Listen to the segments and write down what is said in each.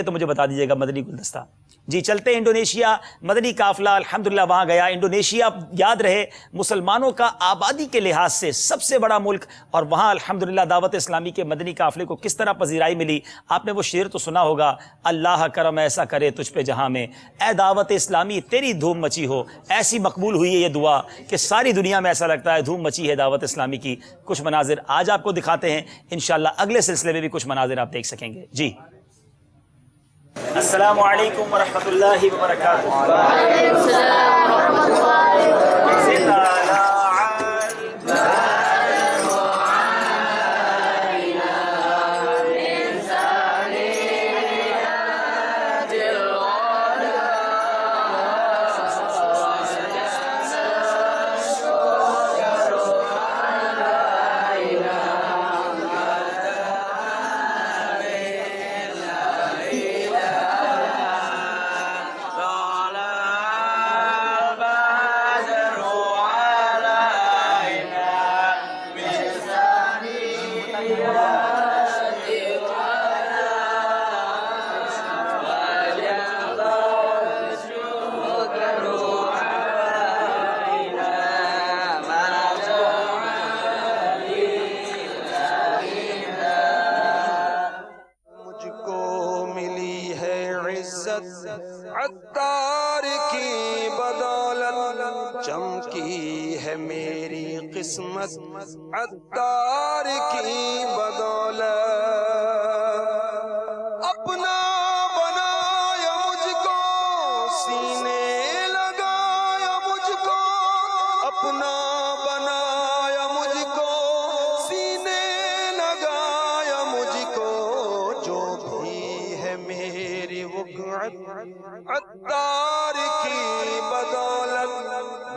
تو مجھے بتا دیجیے گا مدنی گلدستہ. جی چلتے ہیں انڈونیشیا. مدنی قافلہ الحمدللہ وہاں گیا. انڈونیشیا یاد رہے مسلمانوں کا آبادی کے لحاظ سے سب سے بڑا ملک, اور وہاں الحمدللہ دعوت اسلامی کے مدنی قافلے کو کس طرح پذیرائی ملی. آپ نے وہ شعر تو سنا ہوگا, اللہ کرم ایسا کرے تجھ پہ جہاں میں, اے دعوت اسلامی تیری دھوم مچی ہو. ایسی مقبول ہوئی ہے یہ دعا کہ ساری دنیا میں ایسا لگتا ہے دھوم مچی ہے دعوت اسلامی کی. کچھ مناظر آج آپ کو دکھاتے ہیں, انشاءاللہ اگلے سلسلے میں بھی کچھ مناظر آپ دیکھ سکیں گے. جی السلام علیکم ورحمۃ اللہ وبرکاتہ. وعلیکم السلام ورحمۃ اللہ. عطار کی بدولت چمکی ہے میری قسمت, عطار کی بدولت اپنا بنایا مجھ کو, سینے لگایا مجھ کو, اپنا بنایا مجھ کو, سینے لگایا مجھ کو, جو بھی ہے میری وقعت عطار کی بدولت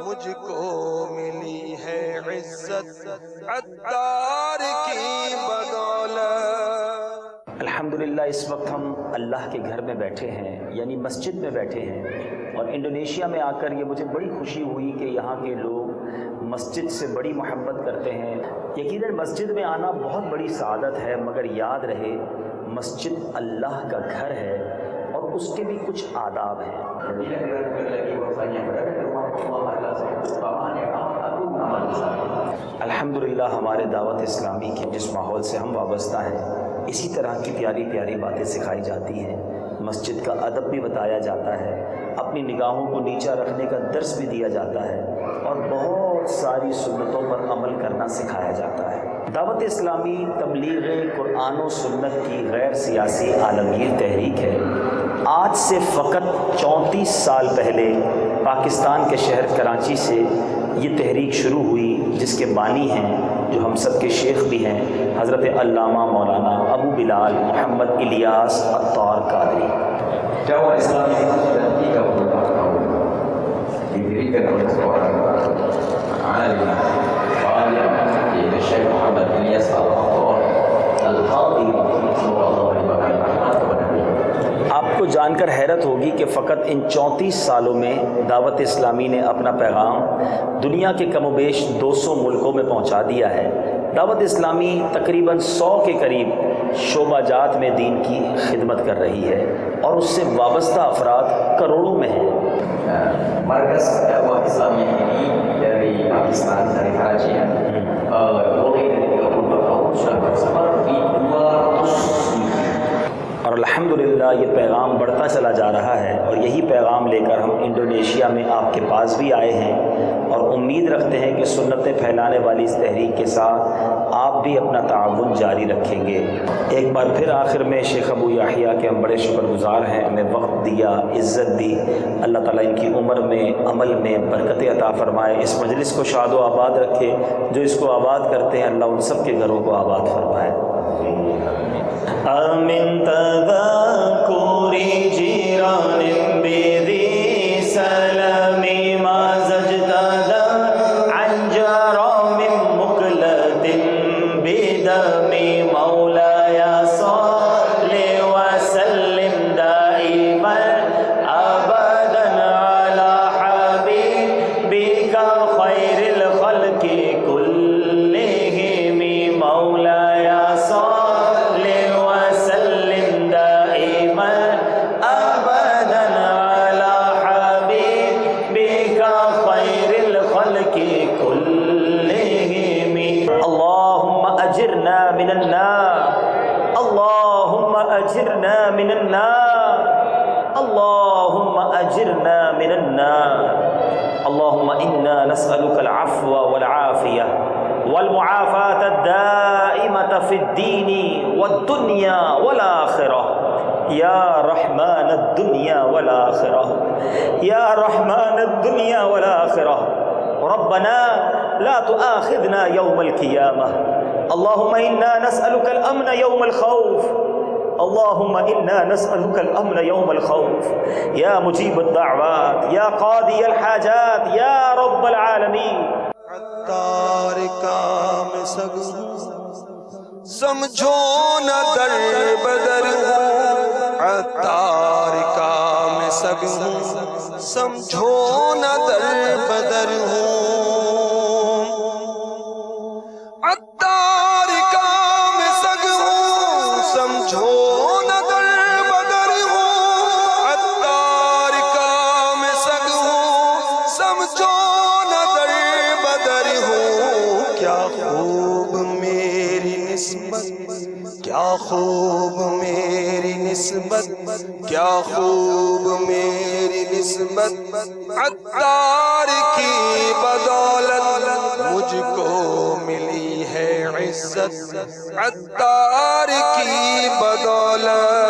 مجھ کو ملی ہے عزت, عطار کی بدولت. الحمدللہ اس وقت ہم اللہ کے گھر میں بیٹھے ہیں, یعنی مسجد میں بیٹھے ہیں, اور انڈونیشیا میں آ کر یہ مجھے بڑی خوشی ہوئی کہ یہاں کے لوگ مسجد سے بڑی محبت کرتے ہیں. یقیناً مسجد میں آنا بہت بڑی سعادت ہے, مگر یاد رہے مسجد اللہ کا گھر ہے اور اس کے بھی کچھ آداب ہیں. الحمدللہ ہمارے دعوت اسلامی کے جس ماحول سے ہم وابستہ ہیں اسی طرح کی پیاری پیاری باتیں سکھائی جاتی ہیں. مسجد کا ادب بھی بتایا جاتا ہے, اپنی نگاہوں کو نیچا رکھنے کا درس بھی دیا جاتا ہے, اور بہت ساری سنتوں پر عمل کرنا سکھایا جاتا ہے. دعوت اسلامی تبلیغ قرآن و سنت کی غیر سیاسی عالمگیر تحریک ہے. آج سے فقط 34 سال پہلے پاکستان کے شہر کراچی سے یہ تحریک شروع ہوئی, جس کے بانی ہیں جو ہم سب کے شیخ بھی ہیں حضرت علامہ مولانا ابو بلال محمد Ilyas Attar Qadri. Dakwah Islam itu sudah 30 tahun didirikan oleh seorang alim alim yaitu Syekh Muhammad Ilyas Al-Attar Al-Qadri rahimahullah kepada beliau. آپ کو جان کر حیرت ہوگی کہ فقط ان 34 سالوں میں دعوت اسلامی نے اپنا پیغام دنیا کے کم و بیش 200 ملکوں میں پہنچا دیا ہے. دعوت اسلامی تقریباً 100 کے قریب شعبہ جات میں دین کی خدمت کر رہی ہے, اور اس سے وابستہ افراد کروڑوں میں ہیں. Markas dakwah Islamiyah ini dari Pakistan, dari Karachi ya, mulai dari 30 tahun sudah bersebar di 200. اور الحمدللہ یہ پیغام بڑھتا چلا جا رہا ہے, اور یہی پیغام لے کر ہم انڈونیشیا میں آپ کے پاس بھی آئے ہیں, اور امید رکھتے ہیں کہ سنتیں پھیلانے والی اس تحریک کے ساتھ آپ بھی اپنا تعاون جاری رکھیں گے. ایک بار پھر آخر میں شیخ ابو یحییٰ کے ہم بڑے شکر گزار ہیں, ہمیں وقت دیا, عزت دی. اللہ تعالیٰ ان کی عمر میں عمل میں برکت عطا فرمائے, اس مجلس کو شاد و آباد رکھے. جو اس کو آباد کرتے ہیں اللہ ان سب کے گھروں کو آباد فرمائے. آمین تذاکری جیران بیدی سلامی ما زجدادا عن جرام مقلد بدمی مولایا صلی وسلم دائما ابدا علی حبیبک خیر الخلق کلہم مولایا صلی وسلم دائما من النار اللهم أجرنا من النار اللهم إنا نسألك العفو والعافية والمعافاة الدائمة في الدين والدنيا والآخرة یا رحمان الدنیا والآخرہ یا رحمان الدنیا والآخرہ ربنا لا تؤاخذنا يوم القيامة اللهم إنا نسألك الأمن يوم الخوف اللهم إنا نسألك الأمن يوم الخوف يا مجيب الدعوات يا قاضي الحاجات يا رب العالمين عطار کام سگ سمجھو نہ در بدر ہوں عطار کام سگ ہوں سمجھو نہ در بدر ہوں عطار کام سگ ہوں سمجھو نہ در بدر ہوں عطار کام سگ ہوں سمجھو نہ در بدر ہوں کیا خوب میری نسبت کیا خوب میری نسبت کیا خوب میری نسبت عطار کی بدولت مجھ کو ملی ہے عزت عطار کی بدولت